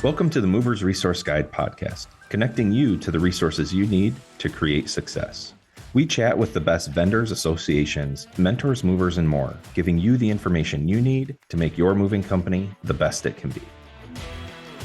Welcome to the Movers Resource Guide podcast, connecting you to the resources you need to create success. We chat with the best vendors, associations, mentors, movers, and more, giving you the information you need to make your moving company the best it can be.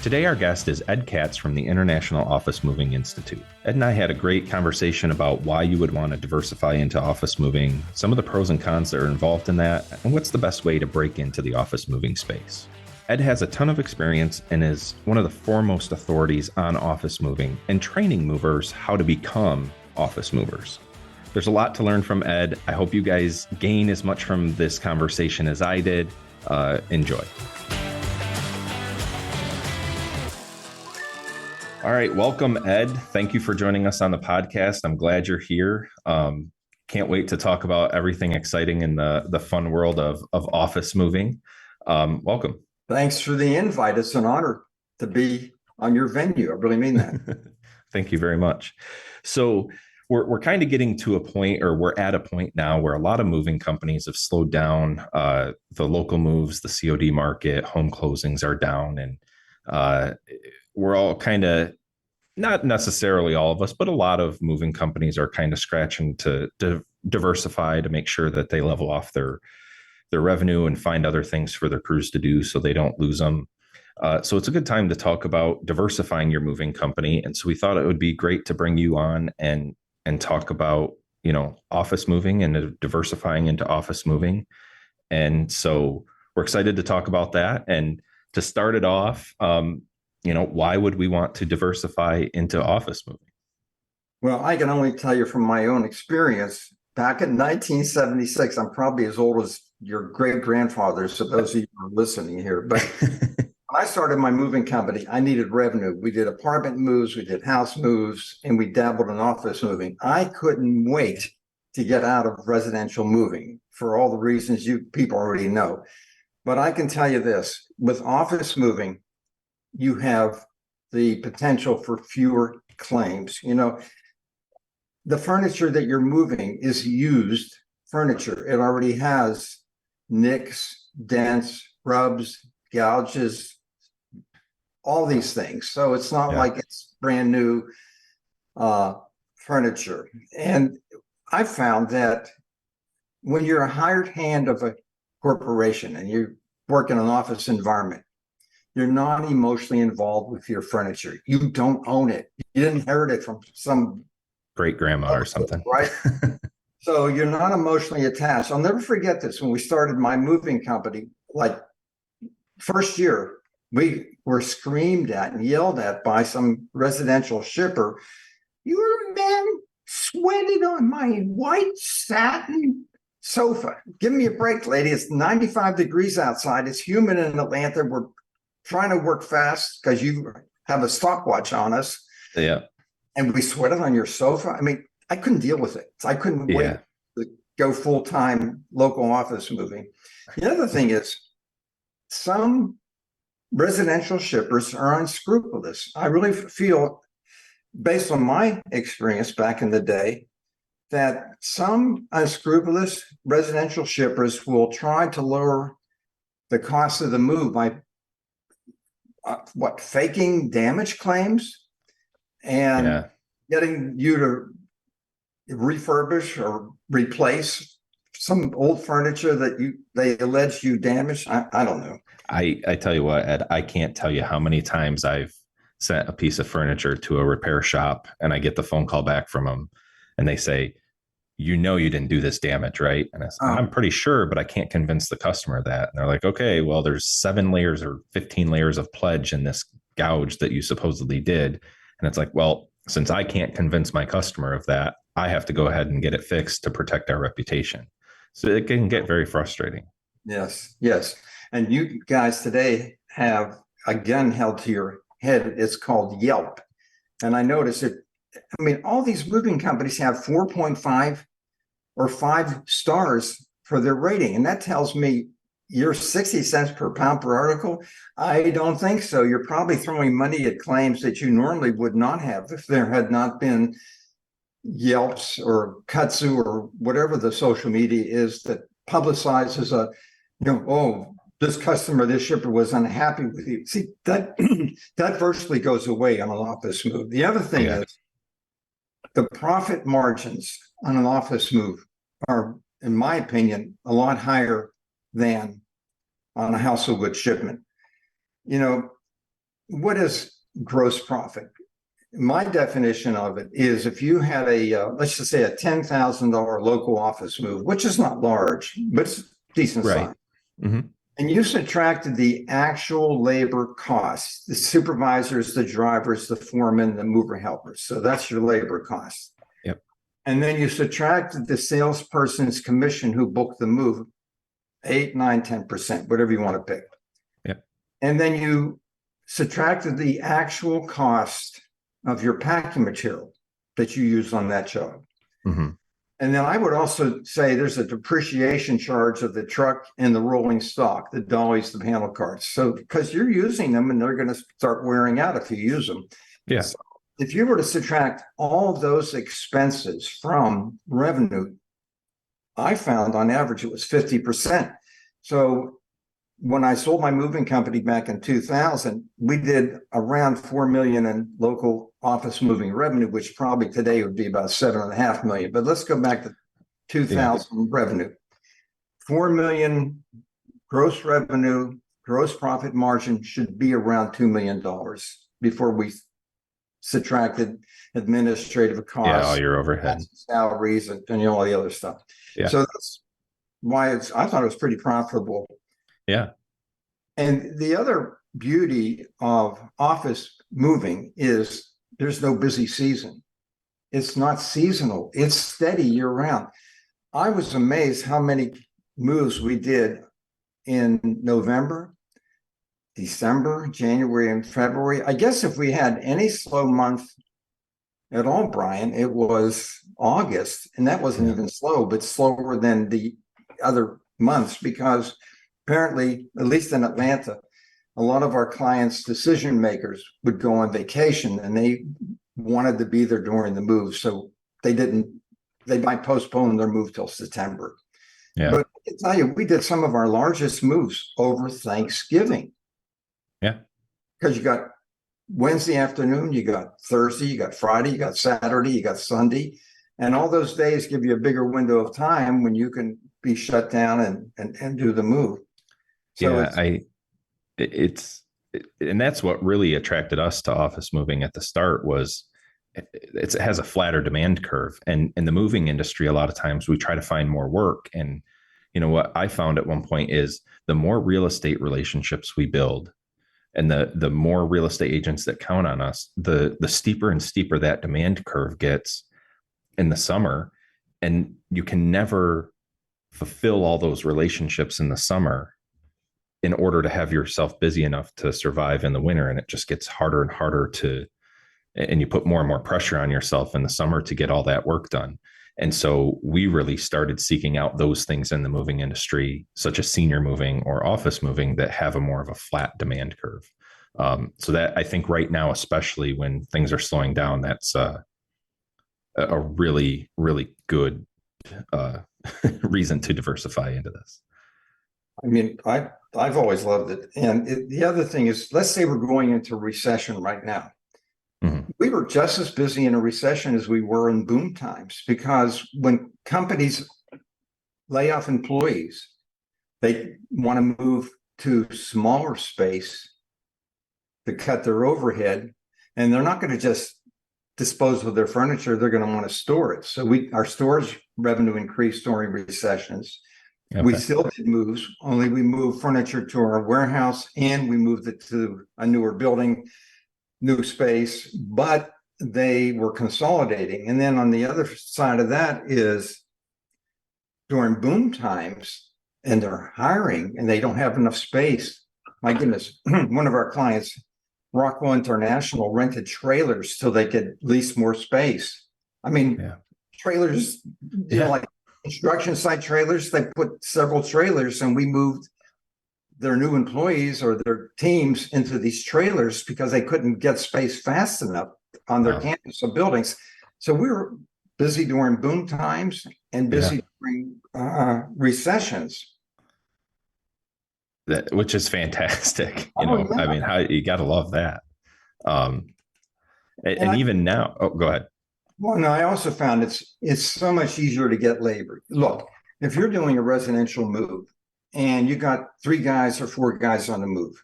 Today, our guest is Ed Katz from the International Office Moving Institute. Ed and I had a great conversation about why you would want to diversify into office moving, some of the pros and cons that are involved in that, and what's the best way to break into the office moving space. Ed has a ton of experience and is one of the foremost authorities on office moving and training movers how to become office movers. There's a lot to learn from Ed. I hope you guys gain as much from this conversation as I did. Enjoy. All right, welcome, Ed. Thank you for joining us on the podcast. I'm glad you're here. Can't wait to talk about everything exciting in the fun world of office moving. Welcome. Thanks for the invite. It's an honor to be on your venue. I really mean that. Thank you very much. So we're kind of getting to a point, or we're at a point now where a lot of moving companies have slowed down. The local moves, the COD market, home closings are down, and we're all kind of, not necessarily all of us, but a lot of moving companies are kind of scratching to diversify to make sure that they level off their revenue and find other things for their crews to do so they don't lose them. So it's a good time to talk about diversifying your moving company. And so we thought it would be great to bring you on and talk about, office moving and diversifying into office moving. And so we're excited to talk about that. And to start it off, why would we want to diversify into office moving? Well, I can only tell you from my own experience. Back in 1976, I'm probably as old as your great-grandfather, so those of you who are listening here. But when I started my moving company, I needed revenue. We did apartment moves, we did house moves, and we dabbled in office moving. I couldn't wait to get out of residential moving for all the reasons you people already know. But I can tell you this, with office moving, you have the potential for fewer claims. The furniture that you're moving is used furniture. It already has nicks, dents, rubs, gouges, all these things. So it's not like it's brand new furniture. And I found that when you're a hired hand of a corporation and you work in an office environment, you're not emotionally involved with your furniture. You don't own it. You didn't inherit it from some great grandma or something, right? So you're not emotionally attached. I'll never forget this. When we started my moving company, like first year, we were screamed at and yelled at by some residential shipper. Your man sweated on my white satin sofa. Give me a break, lady. It's 95 degrees outside. It's humid in Atlanta. We're trying to work fast because you have a stopwatch on us. Yeah. And we sweated on your sofa. I mean, I couldn't deal with it. I couldn't wait to go full-time local office moving. The other thing is some residential shippers are unscrupulous. I really feel, based on my experience back in the day, that some unscrupulous residential shippers will try to lower the cost of the move by faking damage claims and getting you to refurbish or replace some old furniture that they allege you damaged. I don't know. I tell you what, Ed, I can't tell you how many times I've sent a piece of furniture to a repair shop and I get the phone call back from them and they say, you didn't do this damage, right? And I said, I'm pretty sure, but I can't convince the customer that. And they're like, okay, well, there's 7 layers or 15 layers of pledge in this gouge that you supposedly did. And it's like, well, since I can't convince my customer of that, I have to go ahead and get it fixed to protect our reputation. So it can get very frustrating. Yes. And you guys today have, again, held to your head. It's called Yelp. And I noticed it. I mean, all these moving companies have 4.5 or 5 stars for their rating. And that tells me you're 60 cents per pound per article. I don't think so. You're probably throwing money at claims that you normally would not have if there had not been Yelps or Kutsu or whatever the social media is that publicizes this customer, this shipper was unhappy with you. See, that that virtually goes away on an office move. The other thing Yeah. is the profit margins on an office move are, in my opinion, a lot higher than on a household goods shipment. You know, what is gross profit? My definition of it is if you had a, let's just say a $10,000 local office move, which is not large, but it's decent Right. size. Mm-hmm. And you subtracted the actual labor costs, the supervisors, the drivers, the foremen, the mover helpers. So that's your labor cost. Yep. And then you subtracted the salesperson's commission who booked the move, 8, 9, 10%, whatever you want to pick. Yep. And then you subtracted the actual cost of your packing material that you use on that job. Mm-hmm. And then I would also say there's a depreciation charge of the truck and the rolling stock, the dollies, the panel cars. So because you're using them and they're going to start wearing out if you use them. Yeah. So if you were to subtract all those expenses from revenue, I found on average it was 50%. So when I sold my moving company back in 2000, we did around 4 million in local office moving revenue, which probably today would be about 7.5 million. But let's go back to 2000 revenue. 4 million gross revenue, gross profit margin should be around $2 million before we subtracted administrative costs, all your overhead, salaries, and all the other stuff. Yeah. So that's why I thought it was pretty profitable. Yeah. And the other beauty of office moving is there's no busy season. It's not seasonal. It's steady year round. I was amazed how many moves we did in November, December, January, and February. I guess if we had any slow month at all, Brian, it was August, and that wasn't even slow, but slower than the other months because apparently, at least in Atlanta, a lot of our clients, decision makers, would go on vacation and they wanted to be there during the move. So they might postpone their move till September. Yeah. But I can tell you, we did some of our largest moves over Thanksgiving. Yeah. Because you got Wednesday afternoon, you got Thursday, you got Friday, you got Saturday, you got Sunday. And all those days give you a bigger window of time when you can be shut down and do the move. So and that's what really attracted us to office moving at the start was it has a flatter demand curve. And in the moving industry, a lot of times we try to find more work. And you know what I found at one point is the more real estate relationships we build and the more real estate agents that count on us, the steeper and steeper that demand curve gets in the summer. And you can never fulfill all those relationships in the summer in order to have yourself busy enough to survive in the winter. And it just gets harder and harder and you put more and more pressure on yourself in the summer to get all that work done. And so we really started seeking out those things in the moving industry, such as senior moving or office moving, that have a more of a flat demand curve. So that I think right now, especially when things are slowing down, that's a really, really good reason to diversify into this. I mean, I've always loved it. And the other thing is, let's say we're going into recession right now. Mm-hmm. We were just as busy in a recession as we were in boom times, because when companies lay off employees, they want to move to smaller space to cut their overhead, and they're not going to just dispose of their furniture. They're going to want to store it. So our storage revenue increased during recessions. Okay. We still did moves, only we moved furniture to our warehouse and we moved it to a newer building, new space, but they were consolidating. And then on the other side of that is during boom times and they're hiring and they don't have enough space. My goodness, one of our clients, Rockwell International, rented trailers so they could lease more space. I mean, trailers, you know, like construction site trailers, they put several trailers, and we moved their new employees or their teams into these trailers because they couldn't get space fast enough on their campus of buildings. So we were busy during boom times and busy during recessions. which is fantastic. Oh I yeah. mean, how you got to love that. Um, And and even now, oh, go ahead. well, no, I also found it's so much easier to get labor. Look, if you're doing a residential move and you got 3 guys or 4 guys on the move,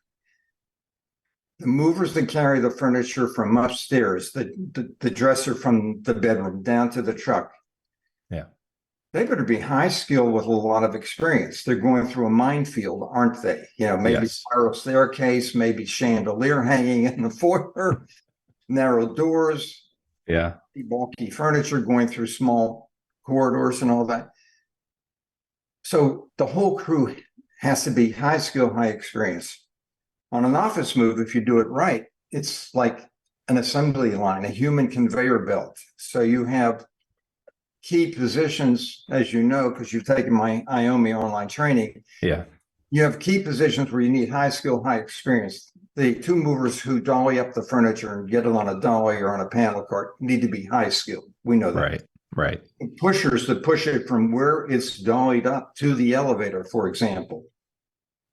the movers that carry the furniture from upstairs, the dresser from the bedroom down to the truck, Yeah. they better be high skill with a lot of experience. They're going through a minefield, aren't they? Maybe Yes. spiral staircase, maybe chandelier hanging in the foyer, narrow doors, Yeah. bulky furniture going through small corridors and all that. So the whole crew has to be high skill, high experience. On an office move, if you do it right, it's like an assembly line, a human conveyor belt. So you have key positions, as you know, because you've taken my IOMI online training. Yeah. You have key positions where you need high skill, high experience. The 2 movers who dolly up the furniture and get it on a dolly or on a panel cart need to be high skilled. We know that. Right. Right. The pushers that push it from where it's dollied up to the elevator, for example,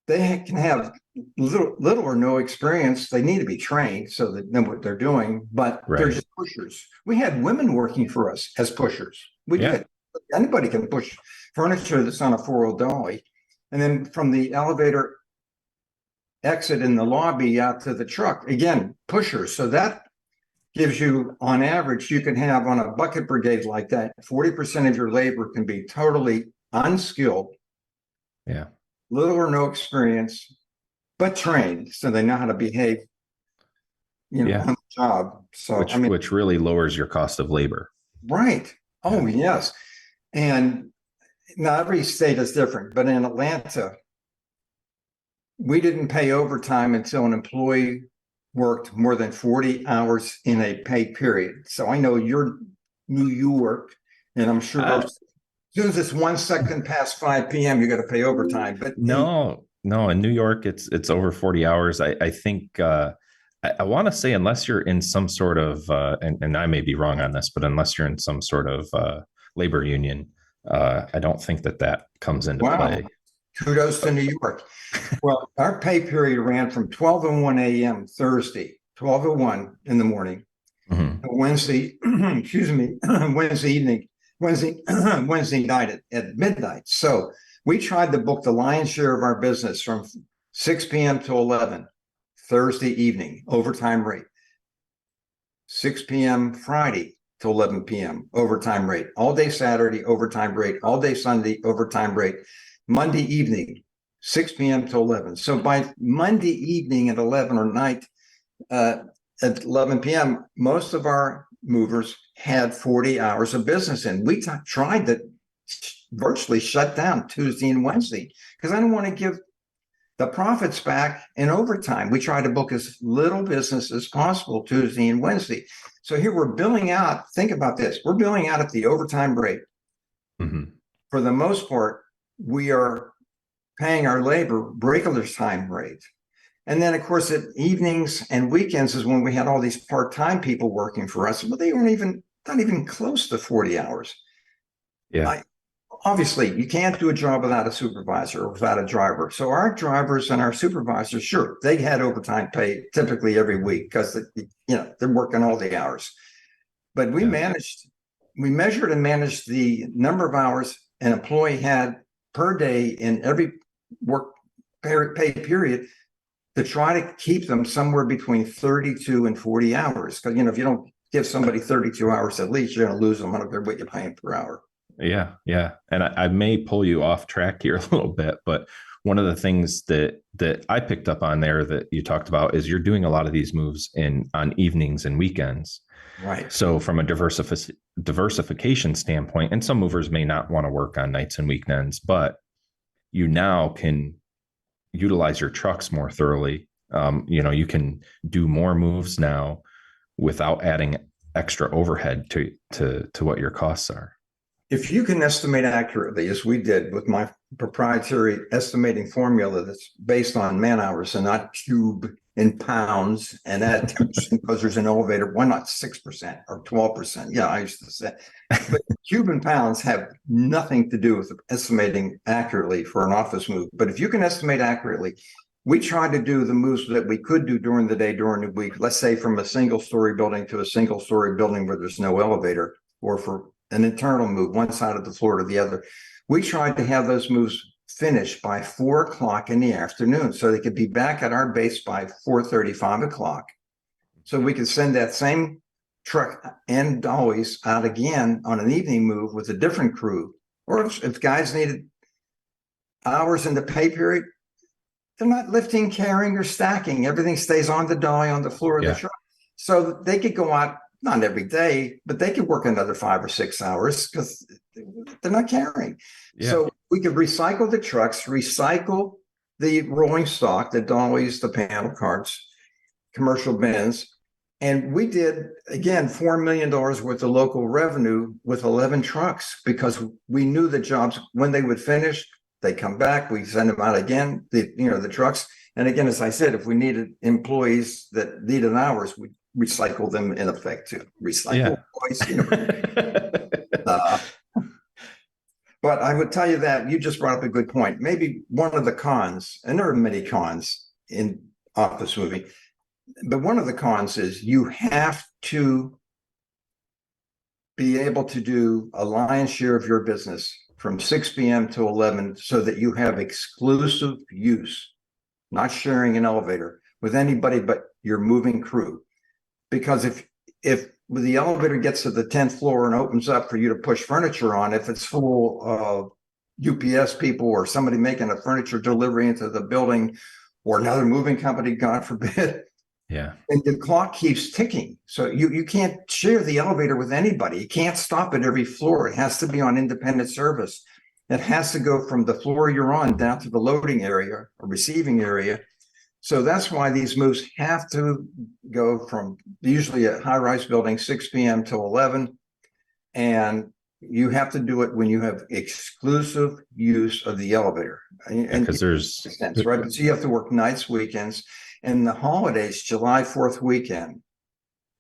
they can have little or no experience. They need to be trained so they know what they're doing, but they're Right. just pushers. We had women working for us as pushers. We Yeah. did. Anybody can push furniture that's on a 4-wheel dolly. And then from the elevator exit in the lobby out to the truck, again, pushers. So that gives you, on average, you can have on a bucket brigade like that, 40% of your labor can be totally unskilled, Yeah. little or no experience, but trained. So they know how to behave, Yeah. on the job. So, I mean, Which really lowers your cost of labor. right. Oh, Yeah. yes. And now every state is different, but in Atlanta, we didn't pay overtime until an employee worked more than 40 hours in a pay period. So I know you're New York, and I'm sure as soon as it's 1 second past 5 p.m., you got to pay overtime. But No, in New York, it's over 40 hours. I think I want to say unless you're in some sort of and I may be wrong on this, but unless you're in some sort of labor union, I don't think that comes into wow, play. kudos to New York. Well, our pay period ran from 12:01 a.m. Thursday, 12:01 in the morning, Mhm. Wednesday, excuse me, Wednesday evening, Wednesday night at midnight. So we tried to book the lion's share of our business from 6 p.m. to 11 Thursday evening, overtime rate. 6 p.m. Friday to 11 p.m. overtime rate. All day Saturday, overtime rate. All day Sunday, overtime rate. Monday evening, 6 p.m. to 11. So by Monday evening at 11 or night, at 11 p.m., most of our movers had 40 hours of business in. We tried to virtually shut down Tuesday and Wednesday because I don't want to give the profits back in overtime. We try to book as little business as possible Tuesday and Wednesday. So here we're billing out. Think about this. We're billing out at the overtime rate. Mhm. For the most part, we are paying our labor regular time rate. And then, of course, at evenings and weekends is when we had all these part-time people working for us, but they weren't not even close to 40 hours. Yeah. Obviously, you can't do a job without a supervisor or without a driver. So our drivers and our supervisors, sure, they had overtime pay typically every week because they're working all the hours. But we Yeah. measured and managed the number of hours an employee had per day in every work pay period to try to keep them somewhere between 32 and 40 hours. Because, if you don't give somebody 32 hours at least, you're going to lose them. I don't care what you're paying per hour. Yeah, yeah. And I may pull you off track here a little bit, but one of the things that I picked up on there that you talked about is you're doing a lot of these moves on evenings and weekends. Right. So from a diversification standpoint, and some movers may not want to work on nights and weekends, but you now can utilize your trucks more thoroughly. You can do more moves now without adding extra overhead to what your costs are. If you can estimate accurately, as we did with my proprietary estimating formula that's based on man hours and not cube in pounds, and that 10% because there's an elevator. Why not 6% or 12%? Yeah, I used to say. But Cuban pounds have nothing to do with estimating accurately for an office move. But if you can estimate accurately, we try to do the moves that we could do during the day, during the week. Let's say from a single-story building to a single-story building where there's no elevator, or for an internal move, one side of the floor to the other. We tried to have those moves finished by 4 o'clock in the afternoon, so they could be back at our base by 4:30, 5 o'clock. So we could send that same truck and dollies out again on an evening move with a different crew. Or if guys needed hours in the pay period, they're not lifting, carrying, or stacking. Everything stays on the dolly on the floor of the truck. So they could go out, not every day, but they could work another 5 or 6 hours because they're not carrying. Yeah. So we could recycle the trucks, recycle the rolling stock, the dollies, the panel carts, commercial bins. And we did, again, $4 million worth of local revenue with 11 trucks because we knew the jobs, when they would finish, they come back, we send them out again, the trucks. And again, as I said, if we needed employees that needed hours, we recycle them in effect too. Recycle voice, but I would tell you that you just brought up a good point. Maybe one of the cons, and there are many cons in office moving, but one of the cons is you have to be able to do a lion's share of your business from 6 p.m. to 11 so that you have exclusive use, not sharing an elevator with anybody but your moving crew. Because if the elevator gets to the 10th floor and opens up for you to push furniture on, if it's full of UPS people or somebody making a furniture delivery into the building or another moving company, God forbid, and the clock keeps ticking. So you can't share the elevator with anybody. You can't stop at every floor. It has to be on independent service. It has to go from the floor you're on down to the loading area or receiving area. So that's why these moves have to go from usually a high-rise building, 6 p.m. to 11. And you have to do it when you have exclusive use of the elevator. And because there's sense, right? So you have to work nights, weekends, and the holidays, July 4th weekend,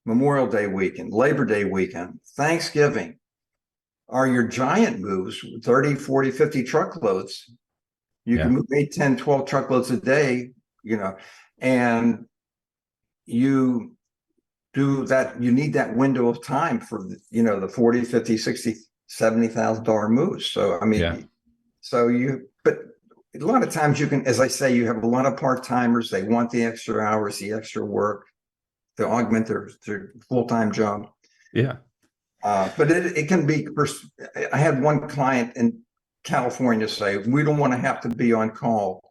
Memorial Day weekend, Labor Day weekend, Thanksgiving are your giant moves, 30, 40, 50 truckloads. You can move 8, 10, 12 truckloads a day, and you do that. You need that window of time for, the 40, 50, 60, $70,000 moves. So, I mean, but a lot of times you can, as I say, you have a lot of part-timers. They want the extra hours, the extra work to augment their full-time job. Yeah. But it can be, I had one client in California say, we don't want to have to be on call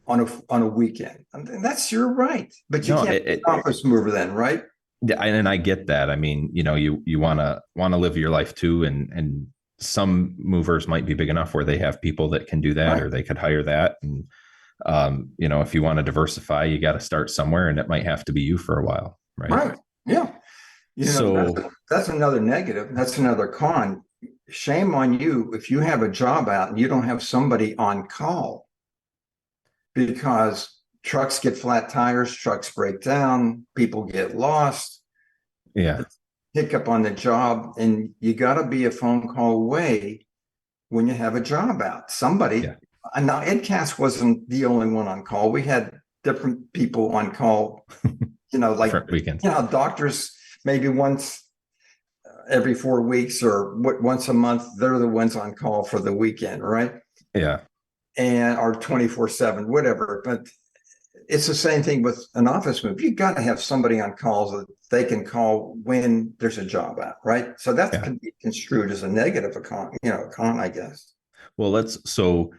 on a weekend. And that's your right. But you can't be an office mover then, right? Yeah, and I get that. I mean, you want to live your life too, and some movers might be big enough where they have people that can do that, or they could hire that. And if you want to diversify, you got to start somewhere, and it might have to be you for a while, right? Right. Yeah. That's another negative. That's another con. Shame on you if you have a job out and you don't have somebody on call, because trucks get flat tires, trucks break down, people get lost. Yeah. Hiccup on the job, and you got to be a phone call away when you have a job out. Somebody, and now Ed Katz wasn't the only one on call. We had different people on call, like weekends. Doctors maybe once every 4 weeks or once a month. They're the ones on call for the weekend, right? Yeah. And or 24/7, whatever. But it's the same thing with an office move. You got to have somebody on calls that they can call when there's a job out, right? So that can be construed as a negative, a con, I guess. Well, so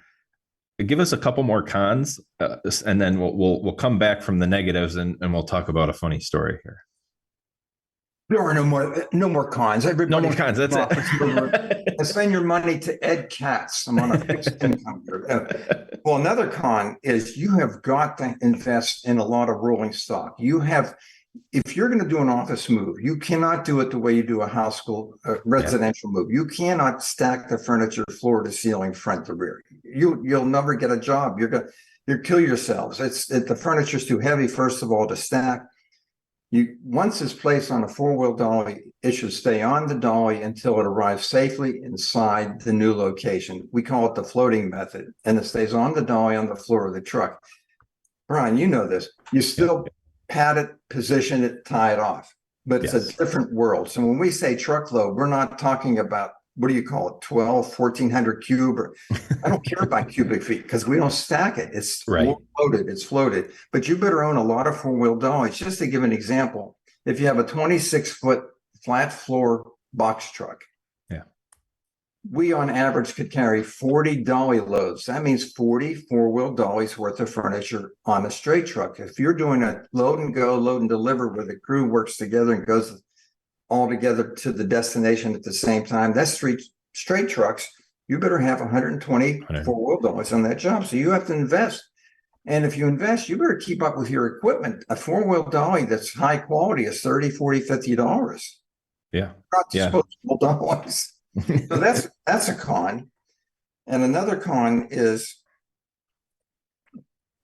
give us a couple more cons, and then we'll come back from the negatives, and we'll talk about a funny story here. There are no more cons. Everybody, no more cons. That's it. And spend your money to Ed Katz. I'm on a fixed income here. Well, another con is you have got to invest in a lot of rolling stock. If you're going to do an office move, you cannot do it the way you do a residential move. You cannot stack the furniture floor to ceiling, front to rear. You'll never get a job. You kill yourselves. The furniture's too heavy, first of all, to stack. Once it's placed on a four-wheel dolly, it should stay on the dolly until it arrives safely inside the new location. We call it the floating method, and it stays on the dolly on the floor of the truck. Brian, you know this. You still pat it, position it, tie it off, but it's a different world. So when we say truckload, we're not talking about, what do you call it, 1,400 cube, or I don't care about cubic feet because we don't stack it. It's floated, it's floated. But you better own a lot of four-wheel dollies. Just to give an example, if you have a 26-foot flat floor box truck, we on average could carry 40 dolly loads. That means 40 four-wheel dollies worth of furniture on a straight truck. If you're doing a load and go, load and deliver where the crew works together and goes all together to the destination at the same time, that's straight trucks. You better have 120 four-wheel dollies on that job. So you have to invest. And if you invest, you better keep up with your equipment. A four-wheel dolly that's high quality is $30, $40, $50. Yeah. Not disposable dollies. So that's a con. And another con is,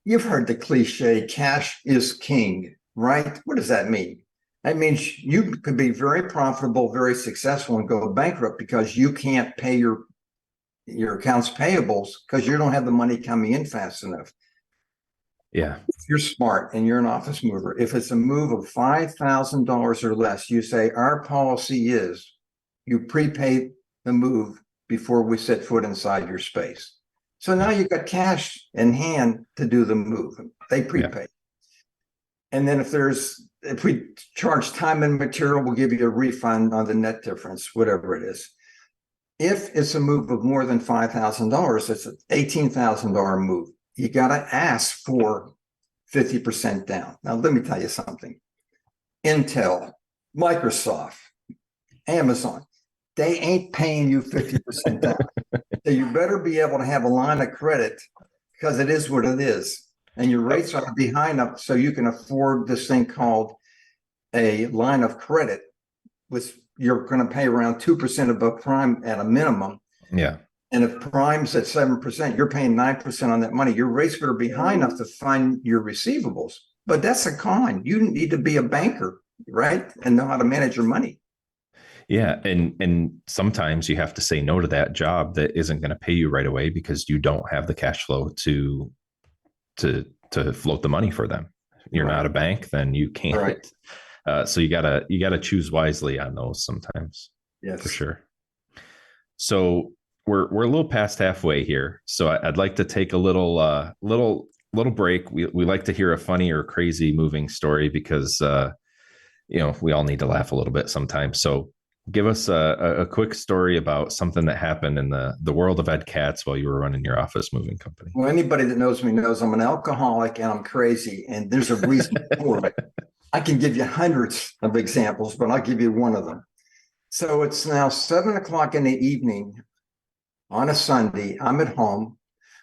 you've heard the cliche, cash is king, right? What does that mean? That means you could be very profitable, very successful, and go bankrupt because you can't pay your accounts payables because you don't have the money coming in fast enough. Yeah. If you're smart and you're an office mover, if it's a move of $5,000 or less, you say, our policy is you prepay the move before we set foot inside your space. So now you've got cash in hand to do the move. They prepay. And then if we charge time and material, we'll give you a refund on the net difference, whatever it is. If it's a move of more than $5,000, it's an $18,000 move. You got to ask for 50% down. Now, let me tell you something. Intel, Microsoft, Amazon, they ain't paying you 50% down. So you better be able to have a line of credit because it is what it is. And your rates are behind up so you can afford this thing called a line of credit, which you're going to pay around 2% above prime at a minimum. Yeah. And if prime's at 7%, you're paying 9% on that money. Your rates better be high enough to fund your receivables. But that's a con. You need to be a banker, right? And know how to manage your money. Yeah. And sometimes you have to say no to that job that isn't going to pay you right away because you don't have the cash flow to float the money for them. You're not a bank, then you can't. So you gotta choose wisely on those sometimes. Yes, for sure. So we're a little past halfway here. So I'd like to take a little break. We like to hear a funny or crazy moving story because we all need to laugh a little bit sometimes. So give us a quick story about something that happened in the world of Ed Katz while you were running your office moving company. Well, anybody that knows me knows I'm an alcoholic and I'm crazy, and there's a reason for it. I can give you hundreds of examples, but I'll give you one of them. So it's now 7:00 in the evening on a Sunday. I'm at home.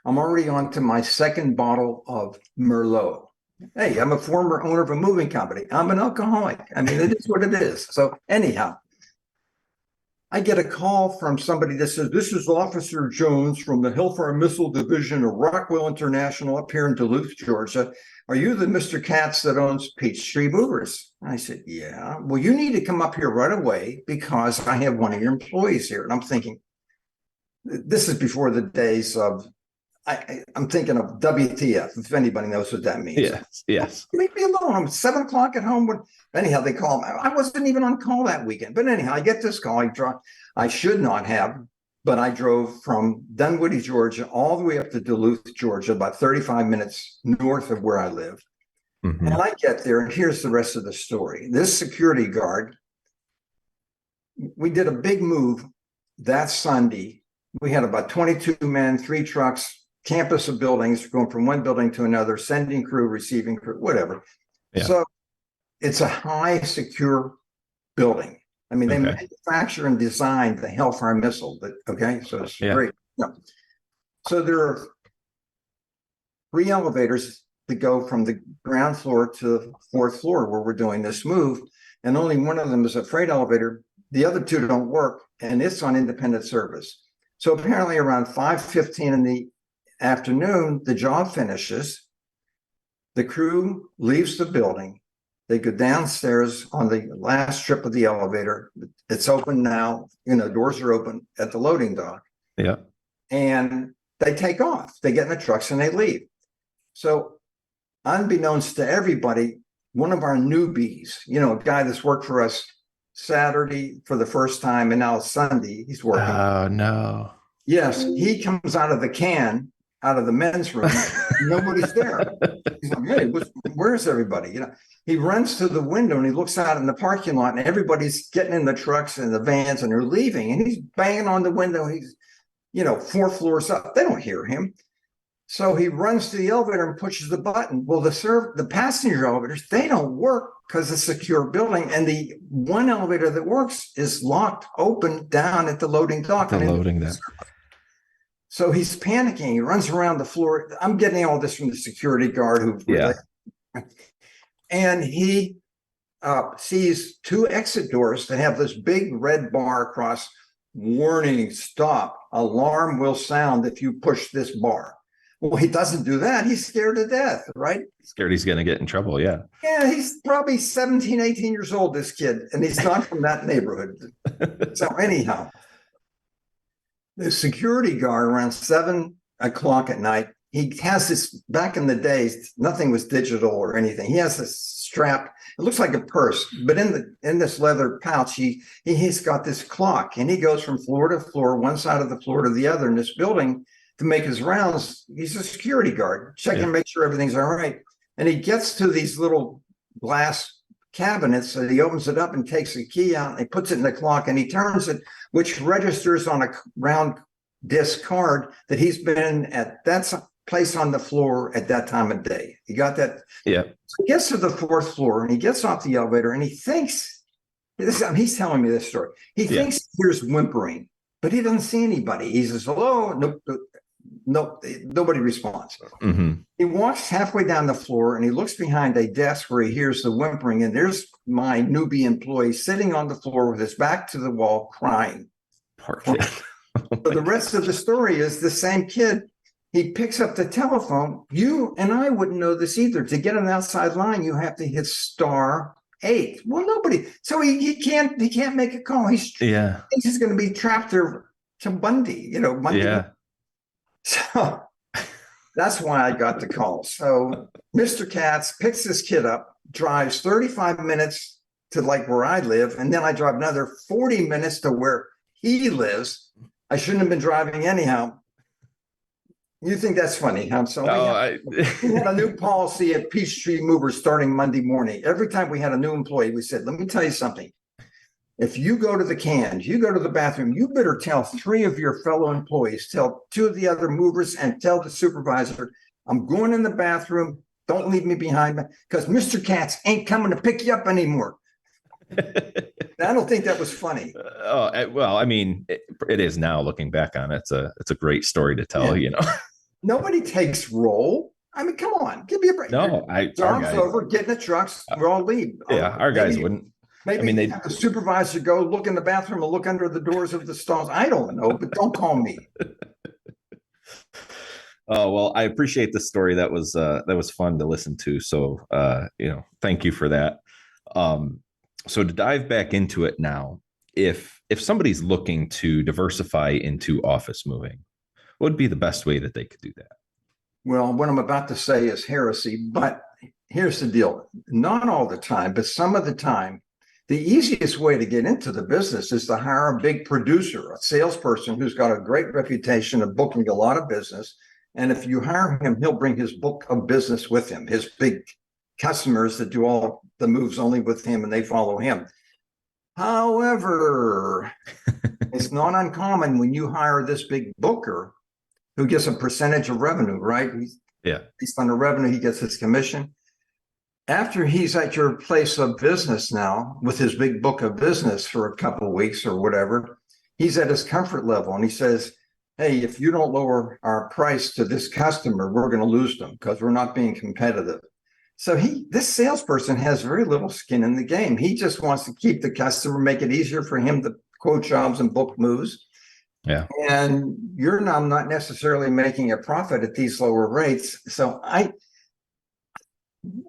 I'm already on to my second bottle of Merlot. Hey, I'm a former owner of a moving company. I'm an alcoholic. I mean, it is what it is. So anyhow, I get a call from somebody that says, this is Officer Jones from the Hellfire Missile Division of Rockwell International up here in Duluth, Georgia. Are you the Mr. Katz that owns Peachtree Movers? I said, yeah. Well, you need to come up here right away because I have one of your employees here. And I'm thinking, this is before the days of, I'm thinking of WTF, if anybody knows what that means. Yes. Leave me alone. I'm 7:00 at home. Anyhow, they call me. I wasn't even on call that weekend. But anyhow, I get this call. I should not have, but I drove from Dunwoody, Georgia, all the way up to Duluth, Georgia, about 35 minutes north of where I live. Mm-hmm. And I get there, and here's the rest of the story. This security guard, we did a big move that Sunday. We had about 22 men, 3 trucks, campus of buildings, going from one building to another, sending crew, receiving crew, whatever. Yeah. So it's a high secure building. I mean, they manufacture and design the Hellfire missile. So it's great. Yeah. So there are 3 elevators that go from the ground floor to the 4th floor where we're doing this move. And only one of them is a freight elevator. The other 2 don't work, and it's on independent service. So apparently around 5:15 in the afternoon, the job finishes. The crew leaves the building. They go downstairs on the last trip of the elevator. It's open now. Doors are open at the loading dock. Yeah. And they take off. They get in the trucks and they leave. So unbeknownst to everybody, one of our newbies, a guy that's worked for us Saturday for the first time, and now Sunday he's working. Oh, no. Yes, he comes out of the men's room. Nobody's there. He's like, hey, where's everybody? He runs to the window and he looks out in the parking lot, and everybody's getting in the trucks and the vans and they're leaving. And he's banging on the window. He's, 4 floors up. They don't hear him. So he runs to the elevator and pushes the button. Well, the passenger elevators, they don't work because it's a secure building. And the one elevator that works is locked open down at the loading dock. So he's panicking. He runs around the floor. I'm getting all this from the security guard and he sees 2 exit doors that have this big red bar across. Warning, stop. Alarm will sound if you push this bar. Well, he doesn't do that. He's scared to death, right? Scared he's going to get in trouble. Yeah. Yeah, he's probably 17, 18 years old, this kid, and he's not from that neighborhood. So anyhow, the security guard around 7 o'clock at night, he has this, back in the days, nothing was digital or anything. He has this strap. It looks like a purse, but in this leather pouch, he's got this clock, and he goes from floor to floor, one side of the floor to the other in this building to make his rounds. He's a security guard, checking to make sure everything's all right. And he gets to these little glass cabinets, and he opens it up and takes a key out, and he puts it in the clock, and he turns it, which registers on a round disc card that he's been at that place on the floor at that time of day. You got that? Yeah. So he gets to the 4th floor, and he gets off the elevator, and he thinks, he's telling me this story. He thinks he hears whimpering, but he doesn't see anybody. He says, hello. Nope, nobody responds. Mm-hmm. He walks halfway down the floor, and he looks behind a desk where he hears the whimpering, and there's my newbie employee sitting on the floor with his back to the wall crying. Perfect. So the rest of the story is the same kid. He picks up the telephone. You and I wouldn't know this either. To get an outside line, you have to hit *8. Well, nobody. So he can't make a call. He thinks he's going to be trapped there to Bundy. Bundy. Yeah. So that's why I got the call. So Mr. Katz picks this kid up, drives 35 minutes to where I live, and then I drive another 40 minutes to where he lives. I shouldn't have been driving anyhow. You think that's funny, huh? So we had a new policy at Peachtree Movers starting Monday morning. Every time we had a new employee, we said, let me tell you something. If you go to the cans, you go to the bathroom, you better tell 3 of your fellow employees, tell 2 of the other movers, and tell the supervisor, I'm going in the bathroom. Don't leave me behind, because Mr. Katz ain't coming to pick you up anymore. I don't think that was funny. Well, I mean, it is now looking back on it. It's a great story to tell, Nobody takes roll. I mean, come on, give me a break. No, job's over, get in the trucks, we'll all leave. Yeah, our guys wouldn't. Maybe they have the supervisor go look in the bathroom and look under the doors of the stalls. I don't know, but don't call me. Oh, well, I appreciate the story. That was fun to listen to. So, thank you for that. So to dive back into it now, if somebody's looking to diversify into office moving, what would be the best way that they could do that? Well, what I'm about to say is heresy, but here's the deal. Not all the time, but some of the time, the easiest way to get into the business is to hire a big producer, a salesperson who's got a great reputation of booking a lot of business. And if you hire him, he'll bring his book of business with him, his big customers that do all the moves only with him, and they follow him. However, it's not uncommon when you hire this big booker who gets a percentage of revenue, right? Based on the revenue, he gets his commission. After he's at your place of business now with his big book of business for a couple of weeks or whatever, he's at his comfort level, and he says, hey, if you don't lower our price to this customer, we're going to lose them because we're not being competitive. So this salesperson has very little skin in the game. He just wants to keep the customer, make it easier for him to quote jobs and book moves. Yeah. And you're now not necessarily making a profit at these lower rates. So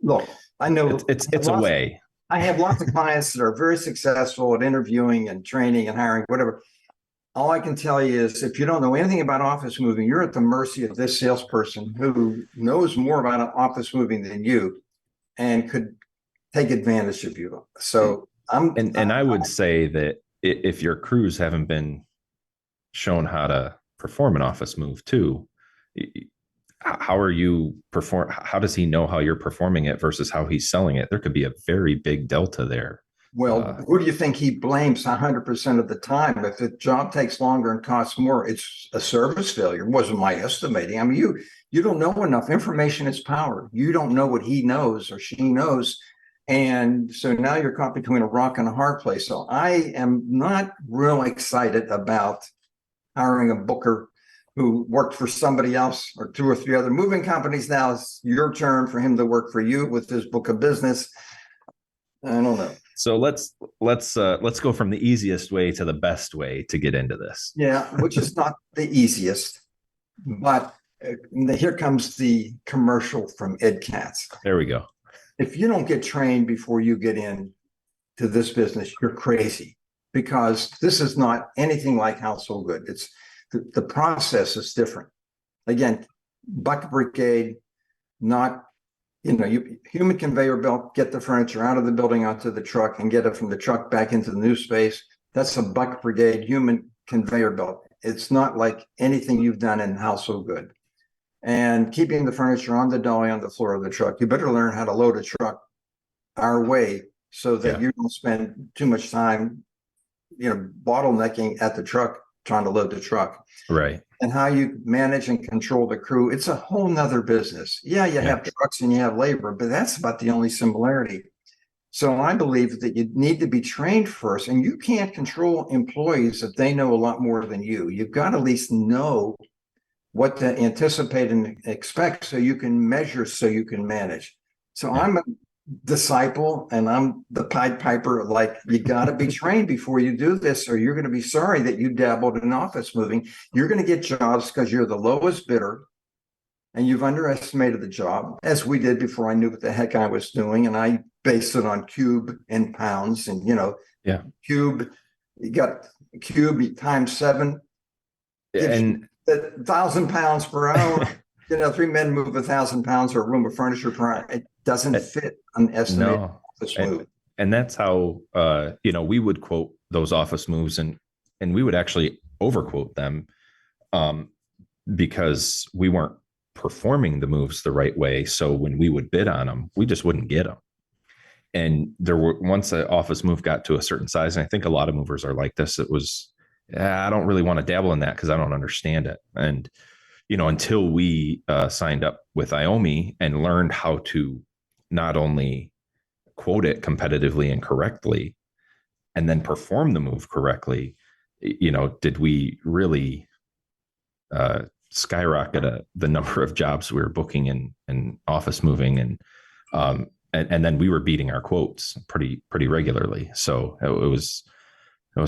look, I know It's a way. I have lots of clients that are very successful at interviewing and training and hiring, whatever. All I can tell you is if you don't know anything about office moving, you're at the mercy of this salesperson who knows more about office moving than you and could take advantage of you. So And I would say that if your crews haven't been shown how to perform an office move too, how are you perform? How does he know how you're performing it versus how he's selling it? There could be a very big delta there. well, who do you think he blames 100% of the time? If the job takes longer and costs more, it's a service failure. It wasn't my estimating. I mean, you don't know enough. Information is power. You don't know what he knows or she knows. And so now you're caught between a rock and a hard place. So I am not real excited about hiring a booker who worked for somebody else or two or three other moving companies. Now it's your turn for him to work for you with his book of business. I don't know. So let's go from the easiest way to the best way to get into this. Yeah, which is not the easiest, but here comes the commercial from Ed Katz. There we go. If you don't get trained before you get in to this business, you're crazy, because this is not anything like household good. It's the process is different. Again, bucket brigade, not human conveyor belt, get the furniture out of the building onto the truck and get it from the truck back into the new space. That's a bucket brigade human conveyor belt. It's not like anything you've done in household good. And keeping the furniture on the dolly on the floor of the truck. You better learn how to load a truck our way so that you don't spend too much time, bottlenecking at the truck, trying to load the truck. Right. And how you manage and control the crew. It's a whole nother business. Yeah, you have trucks and you have labor, but that's about the only similarity. So I believe that you need to be trained first, and you can't control employees if they know a lot more than you. You've got to at least know what to anticipate and expect so you can measure, so you can manage. So I'm a disciple and I'm the Pied Piper. Like, you got to be trained before you do this, or you're going to be sorry that you dabbled in office moving. You're going to get jobs because you're the lowest bidder and you've underestimated the job, as we did before I knew what the heck I was doing. And I based it on cube and pounds, and cube, you got cube times 7 and 1,000 pounds per hour. 3 men move 1,000 pounds or a room of furniture per hour. It doesn't fit an estimated office move. And that's how we would quote those office moves, and we would actually overquote them because we weren't performing the moves the right way. So when we would bid on them, we just wouldn't get them. And once an office move got to a certain size, and I think a lot of movers are like this, it was, I don't really want to dabble in that because I don't understand it. And until we signed up with IOMI and learned how to not only quote it competitively and correctly, and then perform the move correctly, did we really skyrocket the number of jobs we were booking in office moving, and then we were beating our quotes pretty regularly. So it was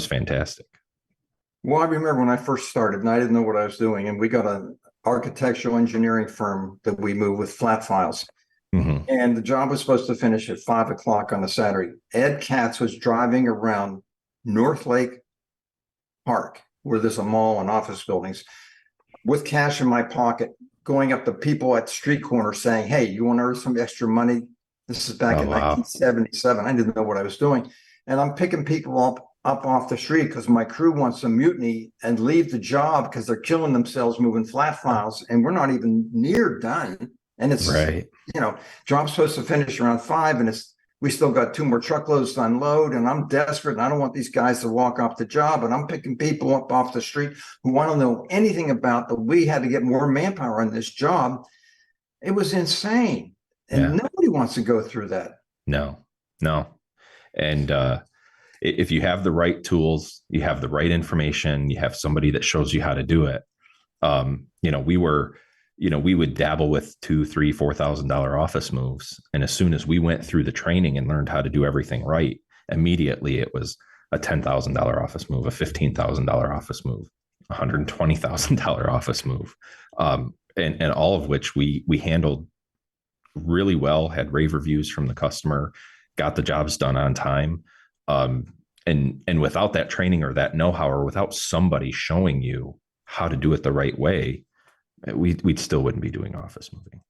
fantastic. Well, I remember when I first started and I didn't know what I was doing, and we got an architectural engineering firm that we moved with flat files. Mm-hmm. And the job was supposed to finish at 5:00 on a Saturday. Ed Katz was driving around North Lake Park, where there's a mall and office buildings, with cash in my pocket, going up to people at street corners saying, "Hey, you want to earn some extra money?" This is back in 1977. I didn't know what I was doing. And I'm picking people up off the street because my crew wants to mutiny and leave the job because they're killing themselves moving flat files, and we're not even near done. And it's job's supposed to finish around 5, and we still got 2 more truckloads to unload, and I'm desperate and I don't want these guys to walk off the job, and I'm picking people up off the street who want to know anything about that. We had to get more manpower on this job. It was insane. And nobody wants to go through that. No. And if you have the right tools, you have the right information, you have somebody that shows you how to do it. We would dabble with $2,000, $3,000, $4,000 office moves. And as soon as we went through the training and learned how to do everything right, immediately it was a $10,000 office move, a $15,000 office move. $120,000 office move, and all of which we handled really well, had rave reviews from the customer, got the jobs done on time. And without that training or that know-how, or without somebody showing you how to do it the right way, we still wouldn't be doing office moving.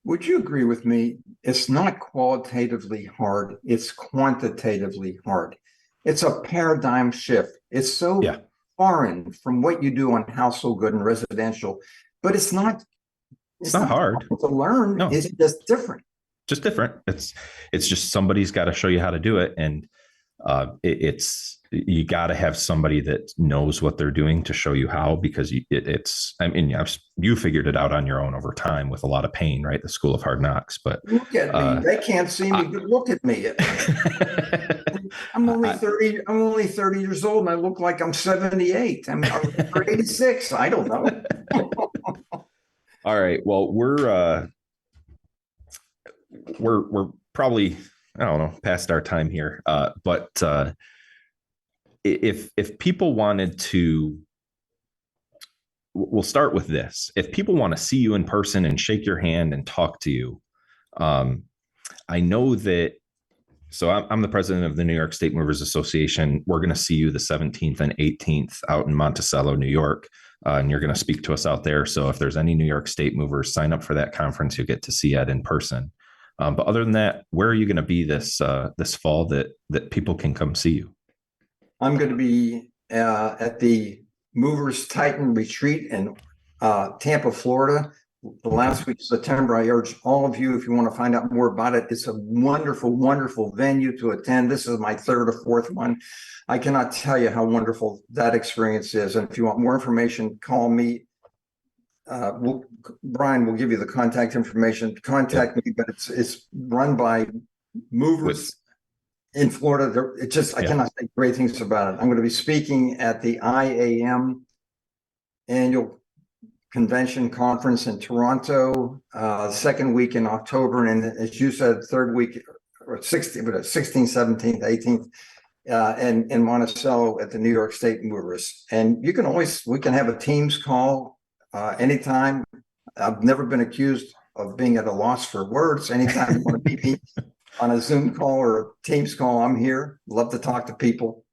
Would you agree with me? It's not qualitatively hard, it's quantitatively hard. It's a paradigm shift. It's so foreign from what you do on household good and residential, but it's not hard to learn. No. It's just different. Just different. It's just somebody's got to show you how to do it. And you got to have somebody that knows what they're doing to show you how, because you figured it out on your own over time with a lot of pain, right? The school of hard knocks. But look at me. They can't see me, but look at me. I'm only 30. I'm only 30 years old, and I look like I'm 78. I'm 86. I don't know. All right. Well, we're probably, I don't know, past our time here. But if people wanted to, we'll start with this. If people want to see you in person and shake your hand and talk to you, I know that. So I'm the president of the New York State Movers Association. We're going to see you the 17th and 18th out in Monticello, New York. And you're going to speak to us out there. So if there's any New York State movers, sign up for that conference. You'll get to see Ed in person. But other than that, where are you going to be this fall that people can come see you? I'm going to be at the Movers Titan Retreat in Tampa, Florida. The last week of September. I urge all of you, if you want to find out more about it, it's a wonderful, wonderful venue to attend. This is my third or fourth one. I cannot tell you how wonderful that experience is. And if you want more information, call me. Brian will give you the contact information. Contact me, but it's run by movers in Florida. I cannot say great things about it. I'm going to be speaking at the IAM annual convention conference in Toronto, second week in October, and as you said, third week or 16th, 17th, 18th, and in Monticello at the New York State Movers. And we can have a Teams call anytime. I've never been accused of being at a loss for words. Anytime you want to meet me on a Zoom call or a Teams call, I'm here. Love to talk to people.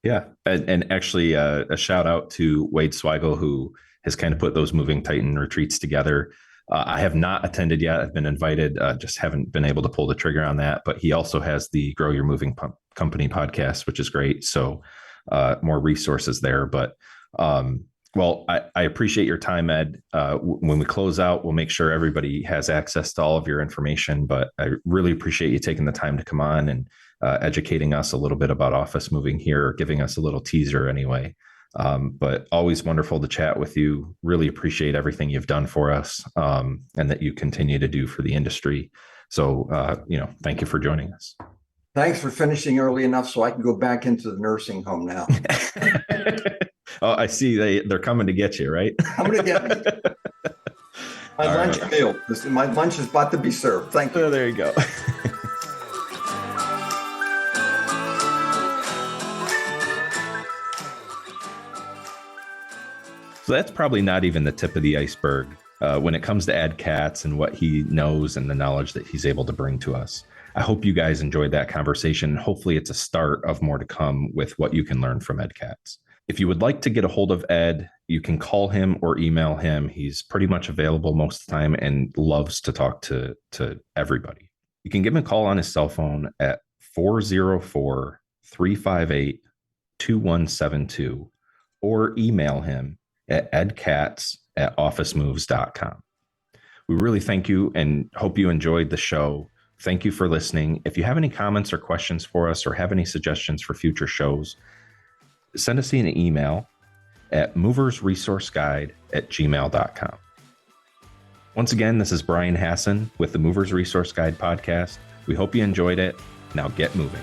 Yeah, and actually a shout out to Wade Swigel, who has kind of put those Moving Titan retreats together. I have not attended yet. I've been invited, just haven't been able to pull the trigger on that. But he also has the Grow Your Moving Company podcast, which is great. So more resources there. But well, I appreciate your time, Ed. When we close out, we'll make sure everybody has access to all of your information. But I really appreciate you taking the time to come on and educating us a little bit about office moving here, giving us a little teaser anyway. But always wonderful to chat with you. Really appreciate everything you've done for us and that you continue to do for the industry. So, thank you for joining us. Thanks for finishing early enough so I can go back into the nursing home now. Oh, I see they're coming to get you, right? I'm going to get me. My lunch meal. My lunch is about to be served. Thank you. Oh, there you go. So that's probably not even the tip of the iceberg when it comes to Ed Katz and what he knows and the knowledge that he's able to bring to us. I hope you guys enjoyed that conversation. Hopefully it's a start of more to come with what you can learn from Ed Katz. If you would like to get a hold of Ed, you can call him or email him. He's pretty much available most of the time and loves to talk to everybody. You can give him a call on his cell phone at 404-358-2172 or email him at edkatz@officemoves.com. We really thank you and hope you enjoyed the show. Thank you for listening. If you have any comments or questions for us or have any suggestions for future shows, send us an email at moversresourceguide@gmail.com. Once again, this is Brian Hassan with the Movers Resource Guide podcast. We hope you enjoyed it. Now get moving.